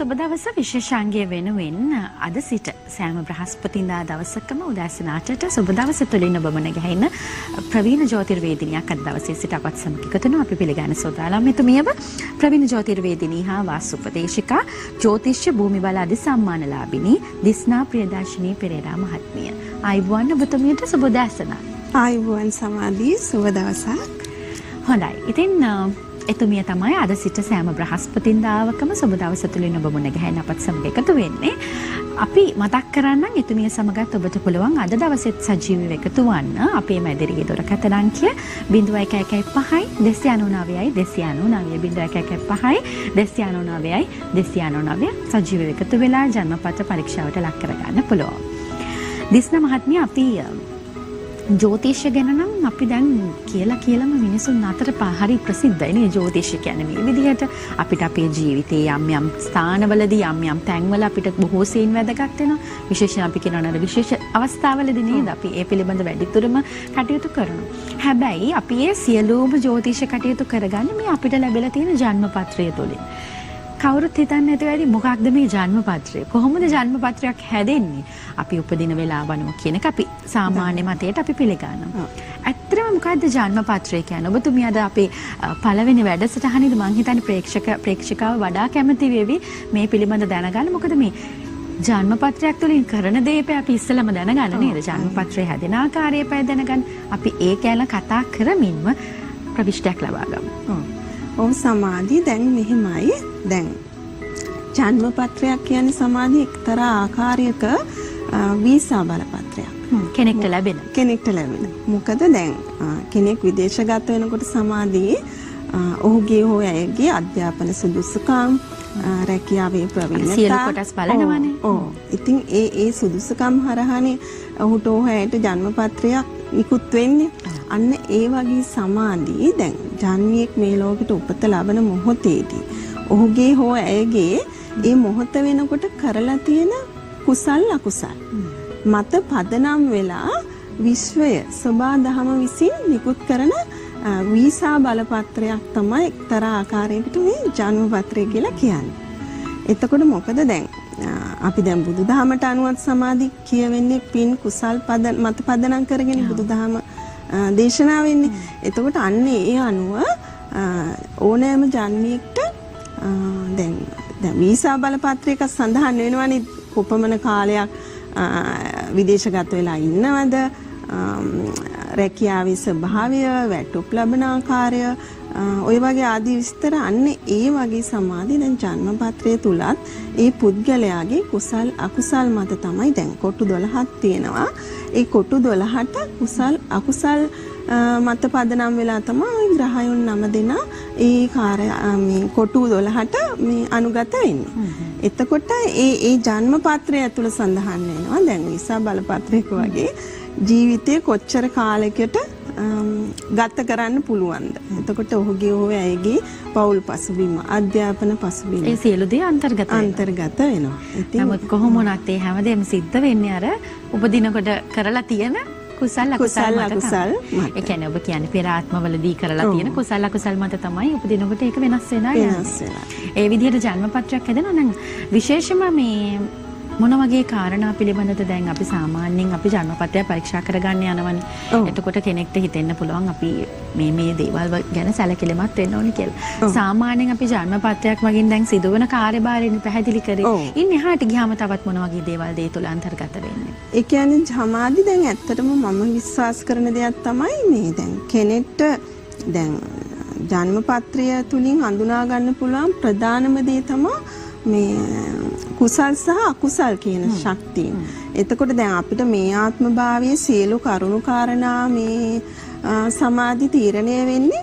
සුබ දවස විශේෂාංගය වෙනුවෙන් අද සිට සෑම බ්‍රහස්පතින්දා දවසකම උදෑසන 8ට සුබ දවස තුලින් ඔබ මුණ ගැහෙන ප්‍රවීණ ජ්‍යොතිර්වේදිනියක් අද දවසේ සිට අපත් සමග එකතු වෙනවා. අපි පිළිගන්න සෝදානම් මෙතුමියව ප්‍රවීණ ජ්‍යොතිර්වේදිනී හා වාස්තුපදේශිකා ජ්‍යොතිෂ්‍ය භූමි බල අධි සම්මානලාභිනී දිස්නා ප්‍රියදර්ශිනී පෙරේරා මහත්මිය. ආයුබෝවන් ඔබතුමියට සුබ උදෑසන. ආයුබෝවන් සමාධි සුබ දවසක්. හොඳයි. ඉතින් එතුමිය තමයි අද සිට සෑම බ්‍රහස්පතින්දාවකම සුබ දවස තුලින් ඔබ මුණ ගැහෙන අපත් සමග එකතු වෙන්නේ. අපි මතක් කරන්නම් එතුමිය සමගත් ඔබට පුළුවන් අද දවසෙත් සජීවීව එකතු වන්න. අපේ මැදිරියේ දුරකථන අංකය 0115 299යි 299 0115 299යි 299 සජීවීව එකතු වෙලා ජන්මපත්‍ර පරීක්ෂාවට ලක් කරගන්න පුළුවන්. දිස්නා මහත්මිය අපි ජ්‍යොතිෂය ගැන නම් අපි දැන් කියලාම මිනිසුන් අතර හරි ප්‍රසිද්ධයි නේ ජ්‍යොතිෂය කියන්නේ. මේ විදිහට අපිට අපේ ජීවිතයේ යම් ස්ථානවලදී යම් තැන්වල අපිට බොහෝ සෙයින් වැදගත් වෙනවා. විශේෂයෙන් අපි කියනවා විශේෂ අවස්ථාවලදී නේද අපි ඒ පිළිබඳ වැඩිදුරම කටයුතු කරනවා. හැබැයි අපි මේ සියලුම ජ්‍යොතිෂ කටයුතු කරගන්නේ මේ අපිට ලැබිලා තියෙන ජන්මපත්‍රය තුලින්. කවුරුත් හිතන්නේ නැතුව ඇති මොකක්ද මේ ජන්මපත්‍රය? කොහොමද ජන්මපත්‍රයක් හැදෙන්නේ? අපි උපදින වෙලාව අනුව කියන එක අපි සාමාන්‍ය මතයට අපි පිළිගන්නවා. ඇත්තටම මොකක්ද ජන්මපත්‍රය කියන්නේ? ඔබතුමිය අද අපේ පළවෙනි වැඩසටහනේදී මම හිතන්නේ ප්‍රේක්ෂකව වඩා කැමති වෙවි මේ පිළිබඳ දැනගන්න. මොකද මේ ජන්මපත්‍රයක් තුළින් කරන දේ අපි ඉස්සෙල්ලාම දැනගන්න නේද? ජන්මපත්‍රය හැදෙන ආකාරය දැනගන්න. අපි ඒ ගැන කතා කරමින්ම ප්‍රවිෂ්ටයක් ලබා ගමු. ඔව් සමාධි දැන් මෙහිමයි. දැන් ජන්මපත්‍රයක් කියන්නේ සමාධි එක්තරා ආකාරයක වීසා බලපත්‍රයක්. කෙනෙක්ට ලැබෙන. මොකද දැන් කෙනෙක් විදේශගත වෙනකොට සමාධි ඔහුගේ හෝ ඇයගේ අධ්‍යාපන සුදුසුකම් රැකියාවේ ප්‍රවීණතා සියලු කොටස් බලනවානේ. ඔව්. ඉතින් ඒ සුදුසුකම් හරහානේ ඔහුට ඇයට ජන්මපත්‍රයක් නිකුත් වෙන්නේ. අන්න ඒ වගේ සමාධි දැන් ජන්මියෙක් මේ ලෝකෙට උපත ලබන මොහොතේදී ඔහුගේ හෝ ඇයගේ ඒ මොහොත වෙනකොට කරලා තියෙන කුසල් අකුසල් මත පදනම් වෙලා විශ්වය සබා දහම විසින් නිකුත් කරන වීසා බලපත්‍රයක් තමයි එක්තරා ආකාරයකට මේ ජන්මපත්‍රය කියලා කියන්නේ. එතකොට මොකද දැන් අපි දැන් බුදුදහමට අනුවත් සමාධි කියවෙන්නේ පින් කුසල් මත පදනම් කරගෙන බුදුදහම දේශනා වෙන්නේ. එතකොට අන්න ඒ අනුව ඕනෑම ජන්මියෙක්ට දැන් වීසා බලපත්‍රයක සඳහන් වෙනවනේ කොපමණ කාලයක් විදේශගත වෙලා ඉන්නවද, රැකියාවේ ස්වභාවය, වැටුප් ලබන ආකාරය, ඔය වගේ ආදී විස්තර අන්න ඒ වගේ සමාධි දැන් ජන්මපත්‍රය තුලත් ඒ පුද්ගලයාගේ කුසල් අකුසල් මත තමයි දැන් කොටු 12ක් තියෙනවා. ඒ කොටු 12ට කුසල් අකුසල් මත පදනම් වෙලා තමයි ග්‍රහයන් 9 දෙනා ඒ මේ කොටු 12ට මේ අනුගත වෙන්නේ. එතකොට ඒ ජන්මපත්‍රය ඇතුළ සඳහන් වෙනවා දැන් වීසා බලපත්‍රයක වගේ ජීවිතේ කොච්චර කාලයකට ගත කරන්න පුළුවන්ද. එතකොට ඔහුගේ හෝ ඇයගේ පෞල් පසුබිම, අධ්‍යාපන පසුබිම ඒ සියලු දේ අන්තර්ගත වෙනවා. නමුත් කොහොම වුණත් ඒ හැමදේම සිද්ධ වෙන්නේ අර උපදිනකොට කරලා තියෙන කුසල් අකුසල් මත. ඒ කියන්නේ ඔබ කියන්නේ පෙර ආත්මවලදී කරලා තියෙන කුසල් අකුසල් මත තමයි උපදිනකොට ඒක වෙනස් වෙනවා. ඒ විදිහට ජන්මපත්‍රයක් හදනවා නම් විශේෂම මේ මොන වගේ කාරණා පිළිබඳද දැන් අපි සාමාන්‍යයෙන් අපි ජන්මපත්‍රය පරීක්ෂා කරගන්න යනවනේ. එතකොට කෙනෙක්ට හිතෙන්න පුළුවන් අපි මේ දේවල් ගැන සැලකිලිමත් වෙන්න ඕනේ කියලා. සාමාන්‍යයෙන් අපි ජන්මපත්‍රයක් වගින් දැන් සිදුවන කාර්යභාරයෙන් පැහැදිලි කරේ. ඉන් එහාට ගියාම තවත් මොන වගේ දේවල්ද ඒ තුල අන්තර්ගත වෙන්නේ? ඒ කියන්නේ සමාධි දැන් ඇත්තටම මම විශ්වාස කරන දෙයක් තමයි මේ දැන් කෙනෙක්ට දැන් ජන්මපත්‍රය තුලින් හඳුනා ගන්න පුළුවන් ප්‍රධානම දේ තමයි මේ කුසල් සහ අකුසල් කියන ශක්තිය. එතකොට දැන් අපිට මේ ආත්ම භාවයේ සියලු කරුණු කාරණා මේ සමාධි තීරණය වෙන්නේ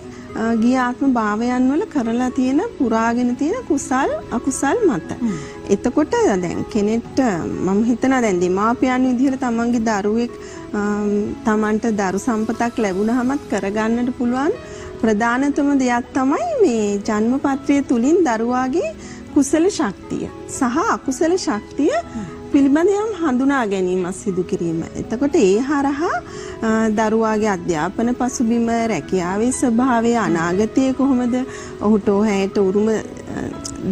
ගිය ආත්ම භාවයන් වල කරලා තියෙන පුරාගෙන තියෙන කුසල් අකුසල් මත. එතකොට දැන් කෙනෙක්ට මම හිතනවා දැන් දෙමාපියන් විදිහට තමන්ගේ දරුවෙක් තමන්ට දරු සම්පතක් ලැබුණාමත් කරගන්නට පුළුවන් ප්‍රධානතම දෙයක් තමයි මේ ජන්මපත්‍රය තුලින් දරුවාගේ කුසල ශක්තිය සහ අකුසල ශක්තිය පිළිබඳව හඳුනා ගැනීම සිදු කිරීම. එතකොට ඒ හරහා දරුවාගේ අධ්‍යාපන පසුබිම, රැකියාවේ ස්වභාවය, අනාගතය කොහොමද, ඔහුට හැයට උරුම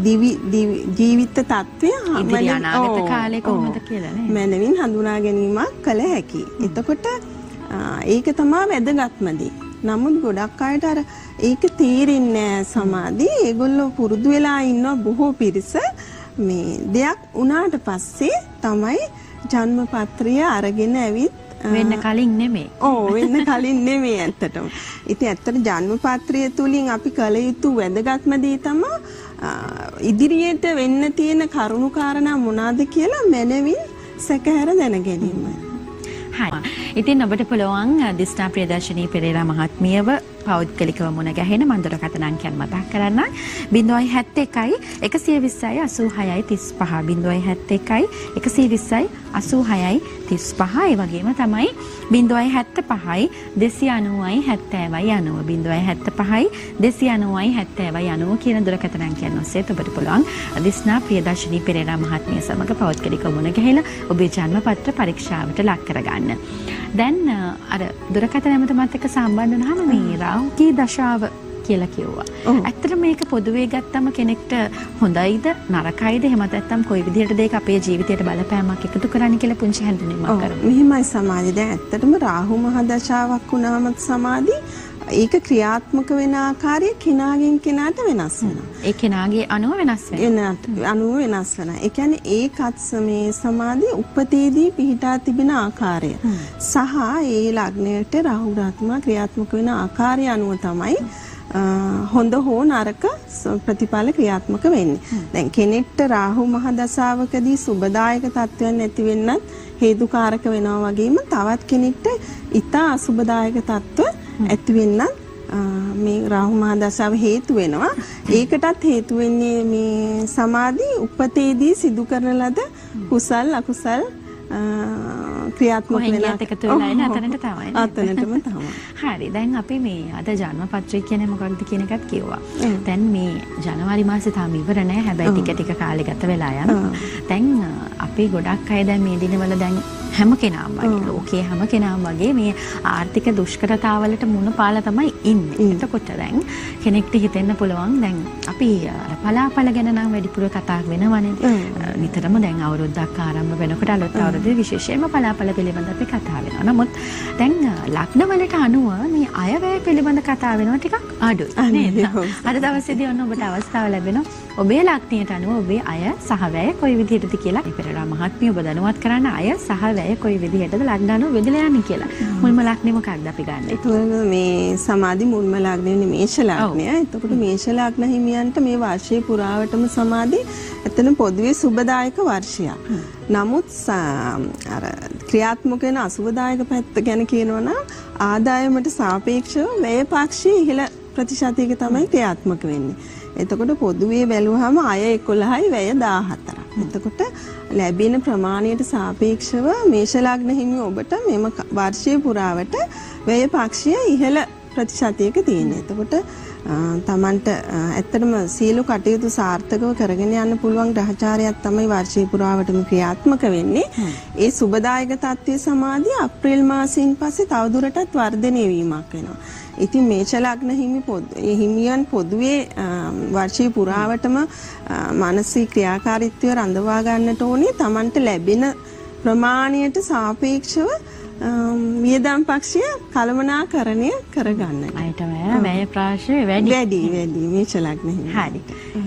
ජීවිත තත්ත්වය ඉදිරි අනාගත කාලේ කොහොමද කියලා නේ. මනවින් හඳුනා ගැනීමක් කළ හැකියි. එතකොට ඒක තමයි වැදගත්ම දේ. නමුත් ගොඩක් අයට අර ඒක තේරෙන්නේ නැහැ සමාධි. ඒගොල්ලෝ පුරුදු වෙලා ඉන්න බොහෝ පිරිස මේ දෙයක් උනාට පස්සේ තමයි ජන්ම පත්‍රය අරගෙන ඇවිත් වෙන්න කලින් නෙමෙයි. වෙන්න කලින් නෙමෙයි ඇත්තටම. ඉතින් ඇත්තට ජන්ම පත්‍රය තුලින් අපි කල යුතු වැදගත්ම දේ තමයි ඉදිරියට වෙන්න තියෙන කරුණු කාරණා මොනවාද කියලා මනවින් සැකහැර දැන ගැනීම. හරි. ඉතින් ඔබට පුළුවන් දිස්නා ප්‍රියදර්ශනී පෙරේරා මහත්මියව පෞද්ගලිකව මුණ ගැහෙන මන් දුරකථන අංකයන් මතක් කරන්න 071 120 86 35 071 120 86 35 ඒ වගේම තමයි 075 290 70 90 075 290 70 කියන දුරකථන අංකයන් ඔස්සේ ඔබට පුළුවන් දිස්නා ප්‍රියදර්ශනී පෙරේරා මහත්මිය සමග පෞද්ගලිකව මුණ ගැහිලා ඔබේ ජන්ම පත්‍ර පරීක්ෂාවට ලක් කරගන්න. දැන් අර දුරකථන ඇමතුමත් එක්ක සම්බන්ධ වුණාම මේ රාහුකී දශාව කියලා කිව්වා. ඇත්තට මේක පොදුවේ ගත්තම කෙනෙක්ට හොඳයිද නරකයිද එහෙම නැත්නම් කොයි විදිහටද ඒක අපේ ජීවිතයට බලපෑමක් එකතු කරන්නේ කියලා පුංචි හැඳින්වීමක් කරමු. මෙහිමයි සමාධි. දැන් ඇත්තටම රාහු මහ දශාවක් වුණාම සමාධි ඒක ක්‍රියාත්මක වෙන ආකාරය කෙනාගෙන් කෙනාට වෙනස් වෙනවා. ඒ කෙනාගේ අනුව වෙනස් වෙනවා. අනුව වෙනස් වෙනවා. ඒ කියන්නේ ඒකත් මේ සමාධි උපතේදී පිහිටා තිබෙන ආකාරය සහ ඒ ලග්නයට රාහු රාත්මා ක්‍රියාත්මක වෙන ආකාරය අනුව තමයි හොඳ හෝ නරක ප්‍රතිඵල ක්‍රියාත්මක වෙන්නේ. දැන් කෙනෙක්ට රාහු මහ දශාවකදී සුබදායක තත්ත්වයන් නැති වෙන්නත් හේතුකාරක වෙනවා වගේම තවත් කෙනෙක්ට ඊට අසුබදායක තත්ත්ව ඇති වෙන්නත් මේ රාහු මහ දශාව හේතු වෙනවා. ඒකටත් හේතු වෙන්නේ මේ සමාධි උපතේදී සිදු කරන ලද කුසල් අකුසල් ක්‍රියාත්මක වෙන එකතු වෙලා ඉන්න අතනට තමයි. අතනටම තමයි. හරි. දැන් අපි මේ අද ජන්ම පත්‍රය කියන්නේ මොකක්ද කියන එකත් කිව්වා. දැන් මේ ජනවාරි මාසේ තාම ඉවර නෑ. හැබැයි ටික කාලෙ ගත වෙලා යනවා. දැන් අපි ගොඩක් අය දැන් මේ දිනවල දැන් හැම කෙනාම වගේ ලෝකයේ හැම කෙනාම වගේ මේ ආර්ථික දුෂ්කරතාවලට මුහුණ පාලා තමයි ඉන්නේ. එතකොට දැන් කෙනෙක්ට හිතෙන්න පුළුවන් දැන් අපි පලාපල ගැන නම් වැඩිපුර කතා වෙනවනේ. නිතරම දැන් අවුරුද්දක් ආරම්භ වෙනකොට අලුත් අවුරුද්දේ විශේෂයෙන්ම පලාපල පිළිබඳ අපි කතා වෙනවා. නමුත් දැන් ලග්නවලට අනුව මේ අයවැය පිළිබඳ කතා වෙනවා ටිකක් අඩුයි නේද? අද දවසේදී ඔන්න ඔබට අවස්ථාව ලැබෙනවා ඔබේ ලග්නයට අනුව ඔබේ අය සහ වැය කොයි විදිහටද කියලා පෙරේරා මහත්මිය ඔබ දැනුවත් කරන්න අය සහ වැය කොයි විදිහටද ලග්න අනුව බෙදලා යන්නේ කියලා. මුල්ම ලග්නේ මොකක්ද අපි ගන්න? ඒතකොට මේ සමාධි මුල්ම ලග්නේ මේෂ ලග්නය. එතකොට මේෂ ලග්න හිමියන්ට මේ වර්ෂයේ පුරාවටම සමාධි එතන පොදුවේ සුබදායක වර්ෂයක්. නමුත් අර ක්‍රියාත්මක වෙන අසුබදායක පැත්ත ගැන කියනවා නම් ආදායමට සාපේක්ෂව වැය පක්ෂයේ ඉහළ ප්‍රතිශතයක තමයි ක්‍රියාත්මක වෙන්නේ. එතකොට පොදුවේ බැලුවහම අය 11යි වැය 14ක්. එතකොට ලැබෙන ප්‍රමාණයට සාපේක්ෂව මේෂ ලග්න හිමි ඔබට මෙම වර්ෂයේ පුරාවට වැය පක්ෂය ඉහළ ප්‍රතිශතයක තියෙනවා. එතකොට තමන්ට ඇත්තටම සියලු කටයුතු සාර්ථකව කරගෙන යන්න පුළුවන් ග්‍රහචාරයක් තමයි වර්ෂයේ පුරාවටම ක්‍රියාත්මක වෙන්නේ. ඒ සුබදායක තත්ත්වයේ සමාධිය අප්‍රේල් මාසයෙන් පස්සේ තවදුරටත් වර්ධනය වීමක් වෙනවා. ඉතින් මේෂ ලග්න හිමියන් පොදුවේ වර්ෂයේ පුරාවටම මානසික ක්‍රියාකාරීත්වය රඳවා ගන්නට ඕනේ. තමන්ට ලැබෙන ප්‍රමාණයට සාපේක්ෂව වියදම් පක්ෂය කළමනාකරණය කරගන්න. අයට වැය ප්‍රාශය වැඩි මේෂ ලග්න හිමි. හරි.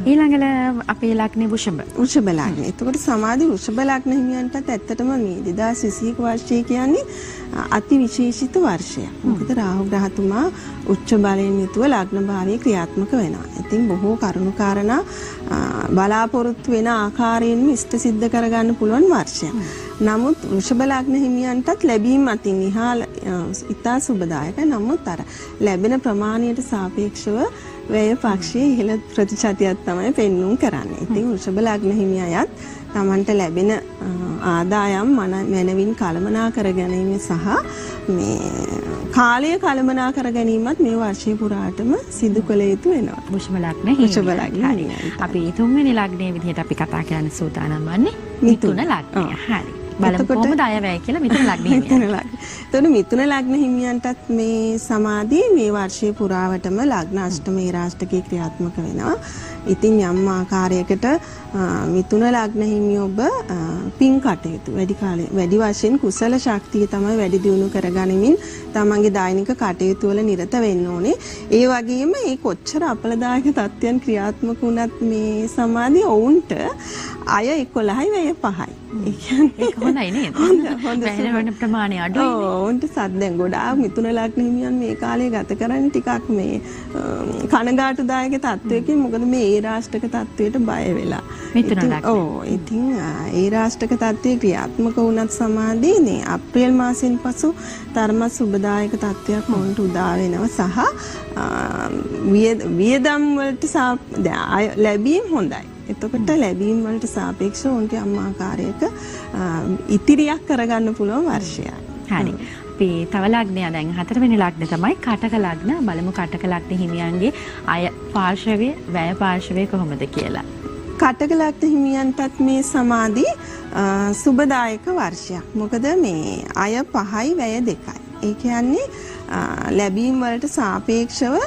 ඊළඟට අපේ ලග්නේ වෘෂභ ලග්න. එතකොට සමාධි වෘෂභ ලග්න හිමියන්ටත් ඇත්තටම මේ 2021 වර්ෂය කියන්නේ අති විශේෂිත වර්ෂයක්. මොකද රාහු ග්‍රහතුමා උච්ච බලයෙන් යුතුව ලග්න භාවයේ ක්‍රියාත්මක වෙනවා. ඉතින් බොහෝ කරුණු කාරණා බලාපොරොත්තු වෙන ආකාරයෙන්ම ඉෂ්ට සිද්ධ කරගන්න පුළුවන් වර්ෂයක්. නමුත් වෘෂභ ලග්න හිමියන්ටත් ලැබීම් අතින් ඉහළ ඉතා සුබදායකයි. නමුත් අර ලැබෙන ප්‍රමාණයට සාපේක්ෂව වැය පක්ෂයේ ඉහළ ප්‍රතිශතයක් තමයි පෙන්වුම් කරන්නේ. ඉතින් වෘෂභ ලග්න හිමියයත් තමන්ට ලැබෙන ආදායම් මනවින් කළමනා කර ගැනීම සහ මේ කාලය කළමනා කර ගැනීමත් මේ වර්ෂයේ පුරාටම සිදු කළ යුතු වෙනවා. වෘෂභ ලග්න හරි. අපි තුන්වෙනි ලග්නයේ විදිහට අපි කතා කරන්න සූදානම් වන්නේ මිථුන ලග්නය. හරි. බලමු කොහොමද අයවැය කියලා මිතුන ලග්න හිමියන්. එතකොට මිතුන ලග්න හිමියන්ටත් මේ සමාධිය මේ වර්ෂයේ පුරාවටම ලග්න අෂ්ටමේ රාෂ්ටකේ ක්‍රියාත්මක වෙනවා. ඉතින් යම් ආකාරයකට මිතුන ලග්න හිමියෝ ඔබ පින් කටයුතු වැඩි වශයෙන් කුසල ශක්තිය තමයි වැඩි දියුණු කරගනිමින් තමන්ගේ දෛනික කටයුතු වල නිරත වෙන්න ඕනේ. ඒ වගේම මේ කොච්චර අපලදායක තත්ත්වයන් ක්‍රියාත්මක වුණත් මේ සමාධිය ඔවුන්ට අය 11යි වැය 5යි. ඒ කියන්නේ ඒක හොඳයි නේද? හොඳ වෙන ප්‍රමාණය අඩුයි. ඔවුන්ට සද්දෙන් ගොඩාක් මිතුන ලග්න හිමියන් මේ කාලේ ගත කරන්නේ ටිකක් මේ කනගාටුදායක තත්ත්වයකින්. මොකද මේ ඒ රාෂ්ටක තත්ත්වයට බය වෙලා. මිතුන ලග්න. ඉතින් ඒ රාෂ්ටක තත්ත්වයේ ක්‍රියාත්මක වුණත් සමාධිය නේ අප්‍රේල් මාසෙන් පසු තරමත් සුබදායක තත්ත්වයක් වුණට උදා වෙනවා සහ වියදම් වලට ලැබීම් හොඳයි. එතකොට ලැබීම් වලට සාපේක්ෂව උන්ට යම් ආකාරයක ඉතිරියක් කරගන්න පුළුවන් වර්ෂයක්. හරි. අපි තව ලග්නය දැන් 4 වෙනි ලග්න තමයි කටක ලග්න. බලමු කටක ලග්න හිමියන්ගේ අය පාර්ශවයේ වැය පාර්ශවයේ කොහොමද කියලා. කටක ලග්න හිමියන්ටත් මේ සමාධි සුබදායක වර්ෂයක්. මොකද මේ අය 5යි වැය 2යි. ඒ කියන්නේ ලැබීම් වලට සාපේක්ෂව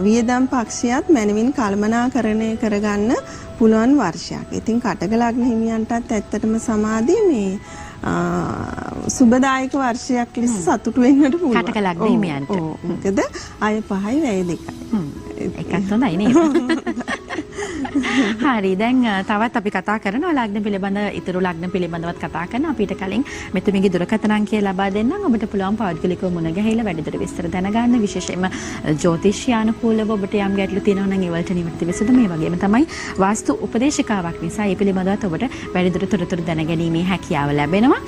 වියදම් පක්ෂයත් මනමින් කල්පනාකරණය කරගන්න පුළුවන් වර්ෂයක්. ඉතින් කටක ලග්න හිමියන්ටත් ඇත්තටම සමාධිය මේ සුබදායක වර්ෂයක් ලෙස සතුටු වෙන්නට පුළුවන්. කටක ලග්න හිමියන්ට. මොකද අය 5යි වැය 2යි. එකක් හොඳයි නේද? හරි දැන් තවත් අපි කතා කරනවා ලග්න පිළිබඳ ඉතුරු ලග්න පිළිබඳවත් කතා කරන අපිට කලින් මෙතුමිගේ දුරකථන අංකය ලබා දෙන්නම්. ඔබට පුළුවන් පෞද්ගලිකව මුණ ගැහිලා වැඩිදුර විස්තර දැනගන්න. විශේෂයෙන්ම ජ්‍යොතිෂ්‍යානුකූලව ඔබට යම් ගැටලු තියෙනවා නම් ඒවලට නිවර්ති විසඳුම මේ වගේම තමයි වාස්තු උපදේශිකාවක් නිසා ඒ පිළිබඳවත් ඔබට වැඩිදුර තොරතුරු දැනගැනීමේ හැකියාව ලැබෙනවා.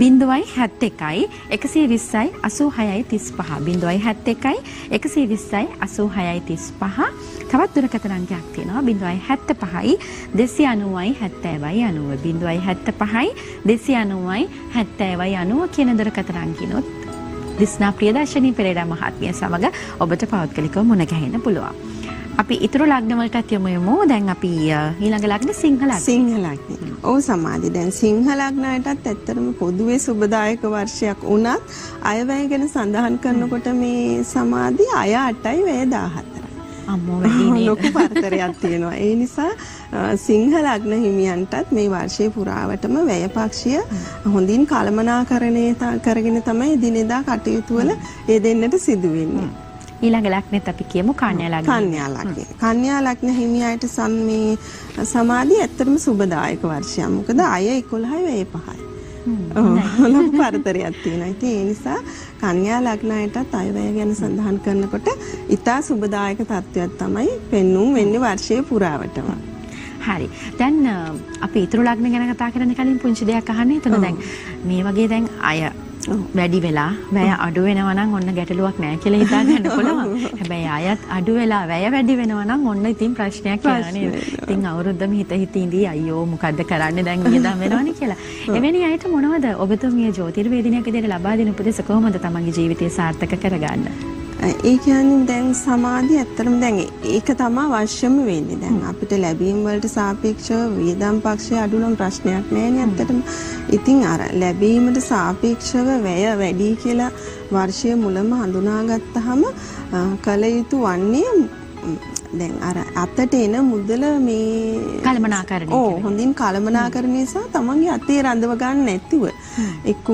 071 120යි 86යි 35 071 120යි 86යි 35 තවත් දුරකථන අංකයක් තියෙනවා 075යි 290යි 70යි 90 075යි 290යි 70යි 90 කියන දුරකථන අංකිනොත් දිස්නා ප්‍රියදර්ශනී පෙරේරා මහත්මිය සමග ඔබට පෞද්ගලිකව මුණ ගැහෙන්න පුළුවන්. අපි ඉතුරු ලග්න වලටත් යමු. දැන් අපි ඊළඟ ලග්න සිංහ ලග්න. සිංහ ලග්න. ඔව් සමාධි. දැන් සිංහ ලග්නයටත් ඇත්තටම පොදුවේ සුබදායක වර්ෂයක් වුණත් අයවැය ගැන සඳහන් කරනකොට මේ සමාධි අය 8යි වැය 14යි. අම්මෝ වැඩිනේ. ලොකු පරතරයක් තියෙනවා. ඒ නිසා සිංහ ලග්න හිමියන්ටත් මේ වර්ෂයේ පුරාවටම වැය පක්ෂය හොඳින් කළමනාකරණය කරගෙන තමයි දිනෙදා කටයුතු වල යෙදෙන්නට සිදු වෙන්නේ. ඊළඟ ලග්නෙත් අපි කියමු කන්‍යා ලග්න. කන්‍යා ලග්න. කන්‍යා ලග්න හිමියන්ට මේ සමාධිය ඇත්තටම සුබදායක වර්ෂයක්. මොකද අය 11යි වැය 5යි. ලොකු පරතරයක් තියෙනවා. ඉතින් ඒ නිසා කන්‍යා ලග්නයටත් අයවැය ගැන සඳහන් කරනකොට ඉතා සුබදායක තත්ත්වයක් තමයි පෙන්වුම් වෙන්නේ වර්ෂයේ පුරාවටම. හරි. දැන් අපි ඉතුරු ලග්න ගැන කතා කරන්න කලින් පුංචි දෙයක් අහන්න. එතන දැන් මේ වගේ දැන් අය වැඩි වෙලා වැය අඩු වෙනවා නම් ඔන්න ගැටලුවක් නැහැ කියලා හිතා ගන්න පුළුවන්. හැබැයි අයත් අඩු වෙලා වැය වැඩි වෙනවා නම් ඔන්න ඉතින් ප්‍රශ්නයක් කියලා නේද? ඉතින් අවුරුද්දම හිත ඉඳී අයියෝ මොකද්ද කරන්නේ දැන් වියදම් වෙනවනේ කියලා. එවැනි අයට මොනවද ඔබතුමිය ජ්‍යොතිර්වේදිනියක් විදිහට ලබා දෙන උපදෙස් කොහොමද තමන්ගේ ජීවිතය සාර්ථක කරගන්න? ඒ කියන්නේ දැන් සමාධිය ඇත්තටම දැන් ඒක තමයි අවශ්‍යම වෙන්නේ. දැන් අපිට ලැබීම් වලට සාපේක්ෂව වියදම් පක්ෂය අඩු නම් ප්‍රශ්නයක් නැහැ ඇත්තටම. ඉතින් අර ලැබීමට සාපේක්ෂව වැය වැඩි කියලා වර්ෂයේ මුලම හඳුනාගත්තාම කල යුතු වන්නේ දැන් අර අතට එන මුදල මේ කළමනාකරණය හොඳින් කළමනාකරණය නිසා තමන්ගේ අතේ රඳව ගන්න නැතිව එක්ක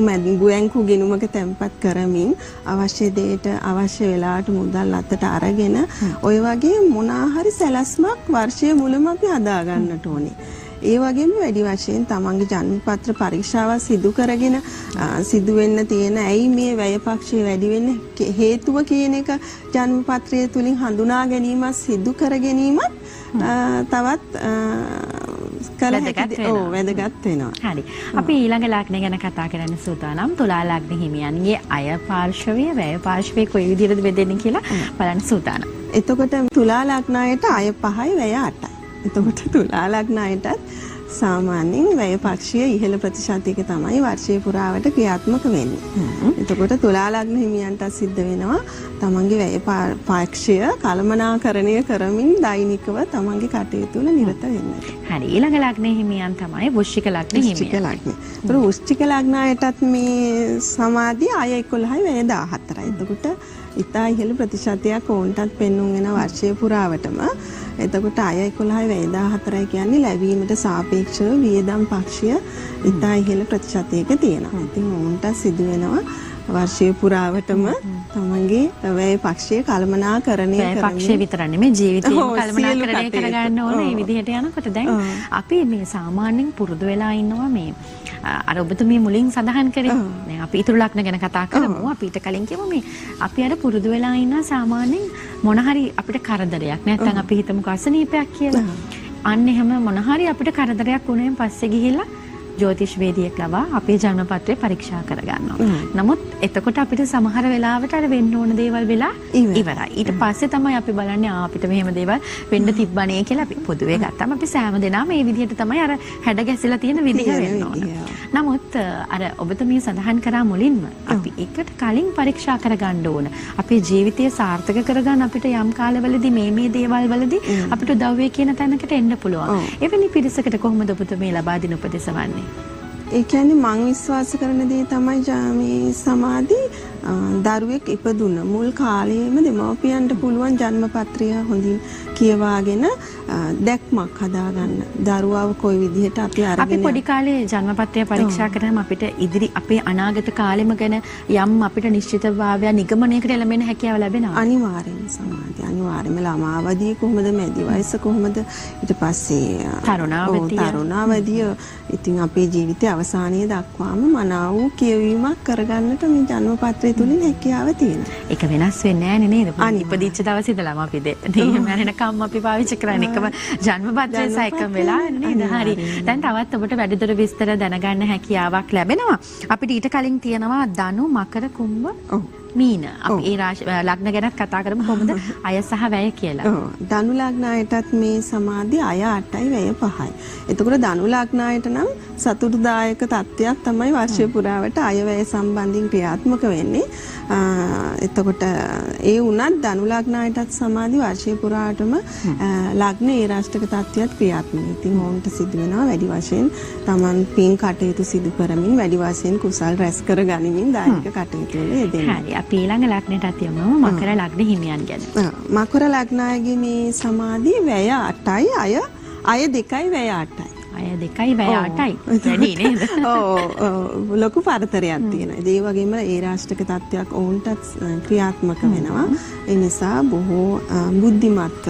බැංකු ගිණුමක තැන්පත් කරමින් අවශ්‍ය දෙයට අවශ්‍ය වෙලාවට මුදල් අතට අරගෙන ඔය වගේ මොනවා හරි සැලැස්මක් වර්ෂයේ මුලම අපි හදා ගන්නට ඕනේ. ඒ වගේම වැඩි වශයෙන් තමන්ගේ ජන්මපත්‍ර පරීක්ෂාව සිදු කරගෙන සිදු වෙන්න තියෙන ඇයි මේ වැය පක්ෂය වැඩි වෙන්නේ හේතුව කියන එක ජන්මපත්‍රය තුලින් හඳුනා ගැනීමත් සිදු කර ගැනීමත් තවත් වැදගත් වෙනවා. හරි. අපි ඊළඟ ලග්න ගැන කතා කරන්න සූදානම්. තුලා ලග්න හිමියන්ගේ අය පාර්ශවය වැය පාර්ශවය කොයි විදිහටද බෙදෙන්නේ කියලා බලන්න සූදානම්. එතකොට තුලා ලග්නයට අය 5යි වැය 8යි. එතකොට තුලා ලග්නයටත් සාමාන්‍යයෙන් වැය පක්ෂය ඉහළ ප්‍රතිශතයක තමයි වර්ෂයේ පුරාවට ක්‍රියාත්මක වෙන්නේ. එතකොට තුලා ලග්න හිමියන්ට සිද්ධ වෙනවා තමන්ගේ වැය පක්ෂය කළමනාකරණය කරමින් දෛනිකව තමන්ගේ කටයුතු වල නිරත වෙන්න. හරි. ඊළඟ ලග්න හිමියන් තමයි වෘශ්චික ලග්න හිමියන්. ඒතර වෘශ්චික ලග්නයටත් මේ සමාධිය ආය 11යි වැය 14යි. එතකොට ඉතා ඉහළ ප්‍රතිශතයක් ඕන්ටත් පෙන්වුම් වෙන වර්ෂය පුරාවටම. එතකොට ආය 11යි වැය 14යි කියන්නේ ලැබීමට සාපේක්ෂව වියදම් පක්ෂය ඉතා ඉහළ ප්‍රතිශතයක තියෙනවා. ඉතින් ඕන්ට සිදු වෙනවා වර්ෂය පුරාවටම තමන්ගේ වැය පක්ෂය කළමනාකරණය කරමින් වැය පක්ෂය විතර නෙමෙයි ජීවිතේම කළමනාකරණය කරගන්න ඕනේ මේ විදිහට යනකොට දැන් අපි මේ සාමාන්‍යයෙන් පුරුදු වෙලා ඉන්නවා මේ අර ඔබතුමිය මුලින් සඳහන් කරේ දැන් අපි ඊතුරු ලග්න ගැන කතා කරමු අපි ඊට කලින් කියමු මේ අපි අර පුරුදු වෙලා ඉන්න සාමාන්‍යයෙන් මොන හරි අපිට කරදරයක් නැත්නම් අපි හිතමුකෝ අසනීපයක් කියලා අන්න එහෙම මොන හරි අපිට කරදරයක් වුණෙන් පස්සේ ගිහිල්ලා ජ්‍යොතිෂ වේදිකයෙක් ලවා අපේ ජන්ම පත්‍රය පරීක්ෂා කරගන්නවා. නමුත් එතකොට අපිට සමහර වෙලාවට අර වෙන්න ඕන දේවල් වෙලා ඉවරයි. ඊට පස්සේ තමයි අපි බලන්නේ අපිට මෙහෙම දේවල් වෙන්න තිබ්බනේ කියලා අපි පොදුවේ ගත්තාම අපි සෑම දෙනාම මේ විදිහට තමයි අර හැඩ ගැසිලා තියෙන විදිහ වෙන්න ඕන. නමුත් අර ඔබතුමිය සඳහන් කරා මුලින්ම අපි එකට කලින් පරීක්ෂා කරගන්න ඕන. අපේ ජීවිතය සාර්ථක කරගන්න අපිට යම් කාලවලදී මේ දේවල් වලදී අපිට උදව් වෙයි කියන තැනකට එන්න පුළුවන්. එවැනි පිරිසකට කොහොමද ඔබතුමිය ලබා දෙන උපදෙස් වන්නේ? ඒ කියන්නේ මං විශ්වාස කරන දේ තමයි මේ සමාධි දරුවෙක් ඉපදුන මුල් කාලයේම දෙමව්පියන්ට පුළුවන් ජන්ම පත්‍රය හොඳින් කියවාගෙන දැක්මක් හදාගන්න. දරුවව කොයි විදිහට අපි අරගෙන අපි පොඩි කාලේ ජන්ම පත්‍රය පරීක්ෂා කරාම අපිට ඉදිරි අපේ අනාගත කාලෙම ගැන යම් අපිට නිශ්චිතභාවය නිගමනයකට එළඹෙන හැකියාව ලැබෙනවා. අනිවාර්යෙන් සමාධි අනිවාර්යයෙන්ම ළමාවදී කොහොමද මැදි වයස කොහොමද ඊට පස්සේ තරුණාවදිය ඉතින් අපේ ජීවිතයේ අවසානයේ දක්වාම මනාව වූ කියවීමක් කරගන්නට මේ ජන්ම පත්‍රය තුලින් හැකියාව තියෙනවා. ඒක වෙනස් වෙන්නේ නැහැ නේද? ඉපදිච්ච දවසේ ඉඳලාම අපි දෙන්නේ මැරෙනකම් අපි පාවිච්චි කරන්නේ එකම ජන්ම පත්‍රය සහ එකම වෙලා නේද? හරි. දැන් තවත් ඔබට වැඩිදුර විස්තර දැනගන්න හැකියාවක් ලැබෙනවා. අපිට ඊට කලින් තියෙනවා ධනු මකර කුම්භ මීන. අපි ඒ ලග්න ගැනත් කතා කරමු කොහොමද අය සහ වැය කියලා. ධනු ලග්නයටත් මේ සමාධි අය 8යි වැය 5යි. එතකොට ධනු ලග්නයට නම් සතුටුදායක තත්ත්වයක් තමයි වර්ෂය පුරාවට අය වැය සම්බන්ධයෙන් ක්‍රියාත්මක වෙන්නේ. එතකොට ඒ වුණත් ධනු ලග්නයටත් සමාධි වර්ෂය පුරාටම ලග්න ඒ රාෂ්ටක තත්ත්වයක් ක්‍රියාත්මක. ඉතින් ඕන්ට සිදු වෙනවා වැඩි වශයෙන් Taman පින් කටයුතු සිදු කරමින් වැඩි වශයෙන් කුසල් රැස් කර ගනිමින් දායක කටයුතු වල යෙදෙනවා. හරි. අපි ඊළඟ ලග්නයටත් යමු මකර ලග්න හිමියන් ගැන. මකර ලග්නයගේ මේ සමාධි වැය 8යි අය 2යි වැය 8යි. අය 2යි වැය 8යි. වැඩි නේද? ඔව් ලොකු පරතරයක් තියෙනවා. ඒ වගේම ඒ රාෂ්ටක තත්ත්වයක් ඔවුන්ටත් ක්‍රියාත්මක වෙනවා. ඒ නිසා බොහෝ බුද්ධිමත්ව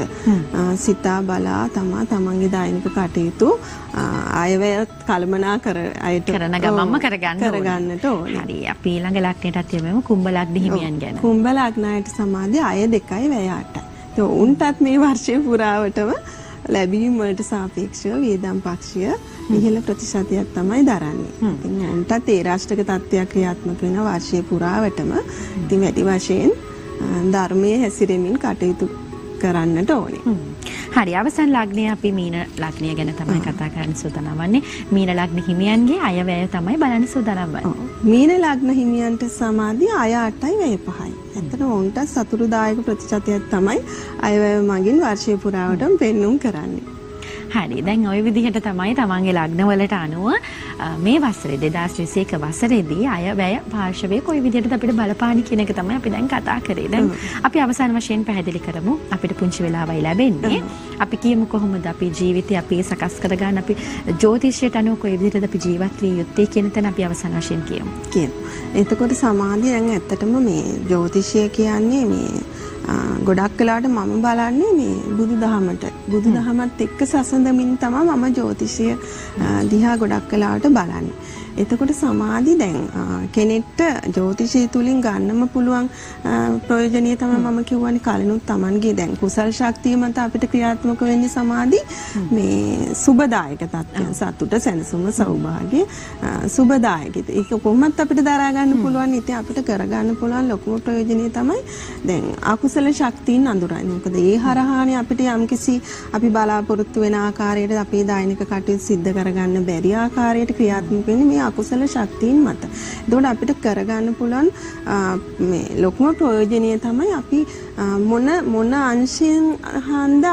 සිතා බලා තමන්ගේ දෛනික කටයුතු අයවැය කළමනා කරන ගමන්ම කරගන්නට ඕනේ. හරි. අපි ඊළඟ ලග්නයටත් යමු කුම්භ ලග්න හිමියන් ගැන. කුම්භ ලග්නයට සමාධි අය 2යි වැය 8යි. ඒ උන්ටත් මේ වර්ෂය පුරාවටම ලැබීම් වලට සාපේක්ෂව වියදම් පක්ෂය ඉහළ ප්‍රතිශතයක් තමයි දරන්නේ. ඉතින් උන්ටත් ඒ රාෂ්ටක තත්ත්වයක් ක්‍රියාත්මක වෙන වර්ෂය පුරාවටම ඉතින් වැඩි වශයෙන් ධර්මයේ හැසිරෙමින් කටයුතු කරන්නට ඕනේ. හරි. අවසන් ලග්නය අපි මීන ලග්නය ගැන තමයි කතා කරන්න සූදානම් වන්නේ. මීන ලග්න හිමියන්ගේ අයවැය තමයි බලන්න සූදානම් වන්නේ. මීන ලග්න හිමියන්ට සමාධි අය 8යි වැය 5යි. එතන උන්ට සතුටුදායක ප්‍රතිශතයක් තමයි අයවැය මගින් වර්ෂය පුරාවටම පෙන්눔 කරන්නේ. හරි. දැන් ওই විදිහට තමයි තමන්ගේ ලග්නවලට අනුව මේ වසරේ 2021 වසරේදී අය වැය පාර්ශවයේ කොයි විදිහටද අපිට බලපාන්නේ කියන එක තමයි අපි දැන් කතා කරේ. දැන් අපි අවසාන වශයෙන් පැහැදිලි කරමු අපිට පුංචි වෙලාවයි ලැබෙන්නේ. අපි කියමු කොහොමද අපේ ජීවිතය අපි සකස් කරගන්න අපි ජ්‍යොතිෂයට අනුව කොයි විදිහටද අපි ජීවත් විය යුත්තේ කියන තැන අපි අවසාන වශයෙන් කියමු. එතකොට සමාධිය දැන් ඇත්තටම මේ ජ්‍යොතිෂය කියන්නේ මේ ගොඩක් වෙලාවට මම බලන්නේ මේ බුදුදහමත් එක්ක සසඳමින් තමයි මම ජ්‍යොතිෂය දිහා ගොඩක් වෙලාවට බලන්නේ. එතකොට සමාධි දැන් කෙනෙක්ට ජ්‍යොතිෂය තුලින් ගන්නම පුළුවන් ප්‍රයෝජනීය තමයි මම කියවනේ කලිනුත් Tamanගේ දැන් කුසල් ශක්තිය මත අපිට ක්‍රියාත්මක වෙන්නේ සමාධි මේ සුබදායක තත්ත්වයන් සතුට සැනසුම සෞභාග්‍ය සුබදායක. ඒක කොහොමත් අපිට දරා ගන්න පුළුවන්. ඉතින් අපිට කරගන්න පුළුවන් ලොකුම ප්‍රයෝජනීය තමයි දැන් අකුසල ශක්තියින් අඳුරන්නේ. මොකද ඒ හරහානේ අපිට යම්කිසි අපි බලාපොරොත්තු වෙන ආකාරයට අපේ දෛනික කටයුතු සිද්ධ කරගන්න බැරි ආකාරයට ක්‍රියාත්මක වෙන්නේ මේ තියෙන අකුසල ශක්තියින් මත. එතකොට අපිට කරගන්න පුළුවන් මේ ලොකුම ප්‍රයෝජනීය තමයි අපි මොන අංශයෙන් හන්ද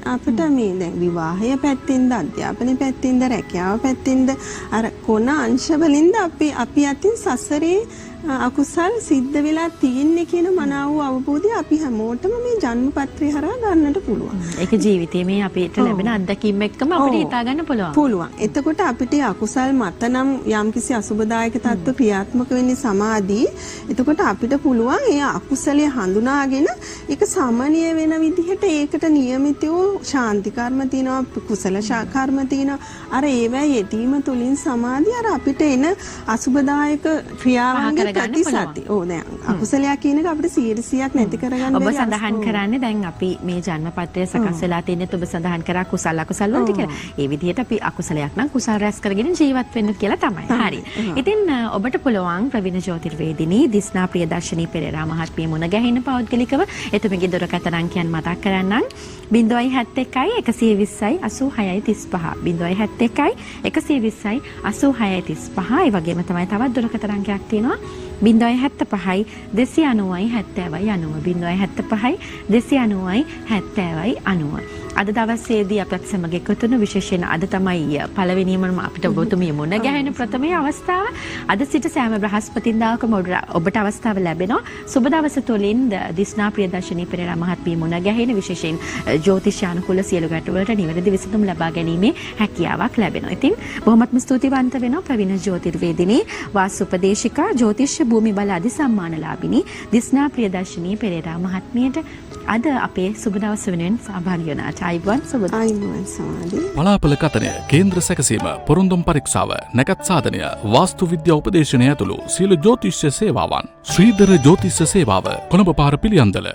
අපිට මේ දැන් විවාහය පැත්තෙන්ද අධ්‍යාපනය පැත්තෙන්ද රැකියාව පැත්තෙන්ද අර කොන අංශ වලින්ද අපි අතින් සසරේ අකුසල් සිද්ධ වෙලා තියෙන්නේ කියන මනාව අවබෝධය අපි හැමෝටම මේ ජන්මපත්‍රය හරහා ගන්නට පුළුවන්. ඒක ජීවිතයේ මේ අපිට ලැබෙන අත්දැකීම් එක්කම අපිට හිතා ගන්න පුළුවන්. පුළුවන්. එතකොට අපිට අකුසල් මතනම් යම්කිසි අසුබදායක තත්ත්ව ක්‍රියාත්මක වෙන්නේ සමාධි. එතකොට අපිට පුළුවන් ඒ අකුසලයේ හඳුනාගෙන ඒක සමනය වෙන විදිහට ඒකට නියමිතව ශාන්ති කර්ම තියෙනවා, කුසල කර්ම තියෙනවා. අර ඒවැ යෙදීම තුලින් සමාධි අර අපිට එන අසුබදායක ක්‍රියාවන්ගේ ප්‍රතිසති. ඔව් දැන් අකුසලයක් කියන එක අපිට 100%ක් නැති කරගන්න ඔබ සඳහන් කරන්නේ දැන් අපි මේ ජන්මපත්‍රය සකස් වෙලා තියෙන්නේ ඔබ සඳහන් කරා කුසල අකුසල වලට කියලා. ඒ විදිහට අපි අකුසලයක් නම් කුසල රැස් කරගෙන ජීවත් වෙන්න කියලා තමයි. හරි. ඉතින් ඔබට පුළුවන් ප්‍රවීණ ජ්‍යොතිර්වේදිනී දිස්නා ප්‍රියදර්ශනී පෙරේරා මහත්මිය මුණ ගැහෙන්න පෞද්ගලිකව එතුමියගේ දුරකථන අංකයන් මතක් කරන්නම්. 071 120 86 35 071 120 86 35. ඒ වගේම තමයි තවත් දුරකථන අංකයක් තියෙනවා 075 290 70 අද දවසේදී අපත් සමග එකතු වුණු විශේෂයෙන් අද තමයි පළවෙනියම අපිට ඔබතුමිය මුණ ගැහෙන ප්‍රථමයේ අවස්ථාව. අද සිට සෑම බ්‍රහස්පතින්දාකම ඔබට අවස්ථාව ලැබෙනවා. සුබ දවස තුලින් දිස්නා ප්‍රියදර්ශනී පෙරේරා මහත්මිය මුණ ගැහෙන විශේෂයෙන් ජ්‍යොතිෂානුකූල සියලු ගැටවලට නිවැරදි විසඳුම් ලබා ගැනීමේ හැකියාවක් ලැබෙනවා. ඉතින් බොහොමත්ම ස්තුතිවන්ත වෙනවා ප්‍රවීණ ජ්‍යොතිර්වේදිනී වාස්තු උපදේශිකා ජ්‍යොතිෂ භූමි බල අධිසම්මානලාභිනී දිස්නා ප්‍රියදර්ශනී පෙරේරා මහත්මියට අද අපේ සුබ දවස වෙනුවෙන් සහභාගී වුණාට අයිබෝන් සුබ දවස. පලාපල කතනය, කේන්ද්‍ර සැකසීම, පොරොන්දුම් පරීක්ෂාව, නැකත් සාධනය, වාස්තු විද්‍යා උපදේශනය ඇතුළු සියලු ජ්‍යොතිෂ්‍ය සේවාවන් ශ්‍රීධර ජ්‍යොතිෂ සේවාව කොළඹ පාර පිළියන්දල